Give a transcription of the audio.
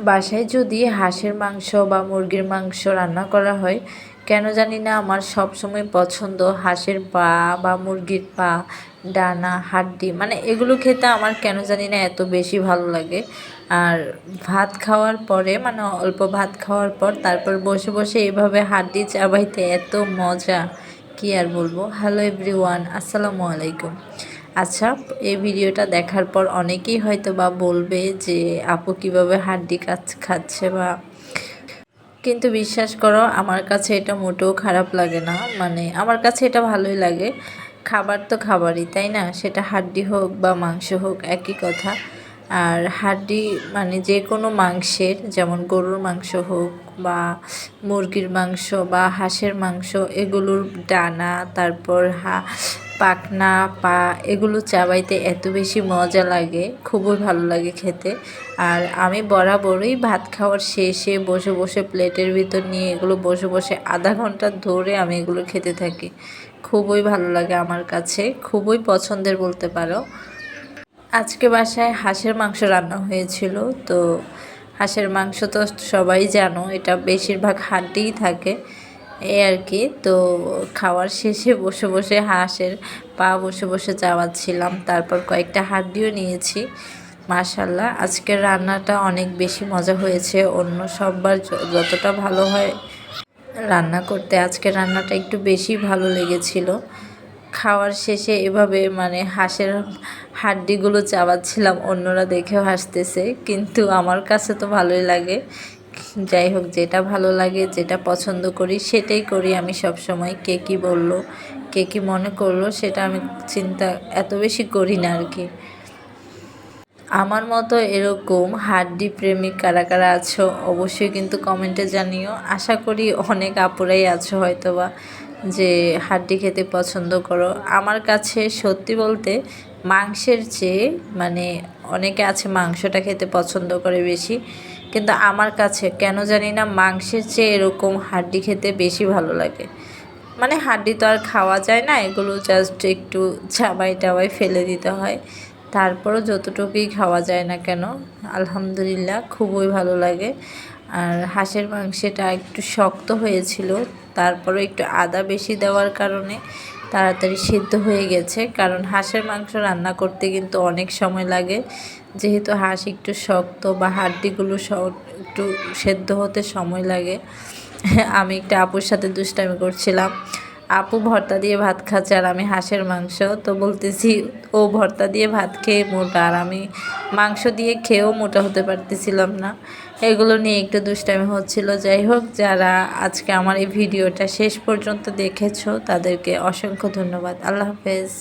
বাসায় যদি হাঁসের মাংস বা মুরগির মাংস রান্না করা হয়, কেন জানি না আমার সব সময় পছন্দ হাঁসের পা বা মুরগির পা, ডানা, হাড্ডি, মানে এগুলো খেতে আমার কেন জানি না এত বেশি ভালো লাগে। আর ভাত খাওয়ার পরে, মানে অল্প ভাত খাওয়ার পর তারপর বসে বসে এভাবে হাড্ডি চাবাইতে এত মজা, কি আর বলবো। হ্যালো এভরিওয়ান, আসসালামু আলাইকুম। আচ্ছা, এই ভিডিওটা দেখার পর অনেকেই হয়তো বা বলবে যে আপু কিভাবে হাড্ডি খাচ্ছে বা, কিন্তু বিশ্বাস করো আমার কাছে এটা মোটেও খারাপ লাগে না, মানে আমার কাছে এটা ভালোই লাগে। খাবার তো খাবারই, তাই না? সেটা হাড্ডি হোক বা মাংস হোক একই কথা। আর হাড্ডি মানে যে কোনো মাংসের, যেমন গরুর মাংস হোক বা মুরগির মাংস বা হাঁসের মাংস, এগুলোর ডানা, তারপর পাখনা, পা, এগুলো চাবাইতে এত বেশি মজা লাগে, খুবই ভালো লাগে খেতে। আর আমি বরাবরই ভাত খাওয়ার শেষে বসে বসে প্লেটের ভিতর নিয়ে এগুলো বসে বসে আধা ঘন্টা ধরে আমি এগুলো খেতে থাকি। খুবই ভালো লাগে আমার কাছে, খুবই পছন্দের বলতে পারো। আজকে বাসায় হাঁসের মাংস রান্না হয়েছিল। তো হাঁসের মাংস তো সবাই জানো, এটা বেশিরভাগ হাড্ডিই থাকে, এই আর কি। তো খাওয়ার শেষে বসে বসে হাঁসের পা বসে বসে চাবাচ্ছিলাম, তারপর কয়েকটা হাড্ডিও নিয়েছি। মাশাল্লাহ, আজকের রান্নাটা অনেক বেশি মজা হয়েছে। অন্য সববার যতটা ভালো হয় রান্না করতে, আজকের রান্নাটা একটু বেশি ভালো লেগেছিল। খাওয়ার শেষে এভাবে মানে হাঁসের হাড্ডিগুলো চাবাচ্ছিলাম, অন্যরা দেখেও হাসতেছে, কিন্তু আমার কাছে তো ভালোই লাগে। যাই হোক, যেটা ভালো লাগে, যেটা পছন্দ করি সেটাই করি আমি সব সময়। কে কী বললো, কে কী মনে করলো, সেটা আমি চিন্তা এত বেশি করি না আর কি। আমার মতো এরকম হাড্ডি প্রেমিক কারা কারা আছো অবশ্যই কিন্তু কমেন্টে জানিও। আশা করি অনেক আপুরাই আছো হয়তোবা যে হাড্ডি খেতে পছন্দ করো। আমার কাছে সত্যি বলতে মাংসের চেয়ে, মানে অনেকে আছে মাংসটা খেতে পছন্দ করে বেশি, কিন্তু আমার কাছে কেন জানি না মাংসের চেয়ে এরকম হাড্ডি খেতে বেশি ভালো লাগে। মানে হাড্ডি তো আর খাওয়া যায় না, এগুলো জাস্ট একটু চাবাই টাবাই ফেলে দিতে হয়। তারপরও যতটুকুই খাওয়া যায় না কেন, আলহামদুলিল্লাহ খুবই ভালো লাগে। আর হাঁসের মাংসটা একটু শক্ত হয়েছিল, তারপরে একটু আদা বেশি দেওয়ার কারণে তাড়াতাড়ি সিদ্ধ হয়ে গেছে। কারণ হাঁসের মাংস রান্না করতে কিন্তু অনেক সময় লাগে, যেহেতু হাঁস একটু শক্ত বা হাড্ডিগুলো একটু সেদ্ধ হতে সময় লাগে। আমি একটা আপুর সাথে দুষ্টামি করছিলাম, আপু ভর্তা দিয়ে ভাত খাচ্ছে আর আমি হাঁসের মাংস, তো বলতেছি ও ভর্তা দিয়ে ভাত খেয়ে মোটা, আর আমি মাংস দিয়ে খেয়েও মোটা হতে পারতেছিলাম না। এগুলো নিয়ে একটু দুষ্টামি হচ্ছিল। যাই হোক, যারা আজকে আমার এই ভিডিওটা শেষ পর্যন্ত দেখেছো তাদেরকে অসংখ্য ধন্যবাদ। আল্লাহ হাফেজ।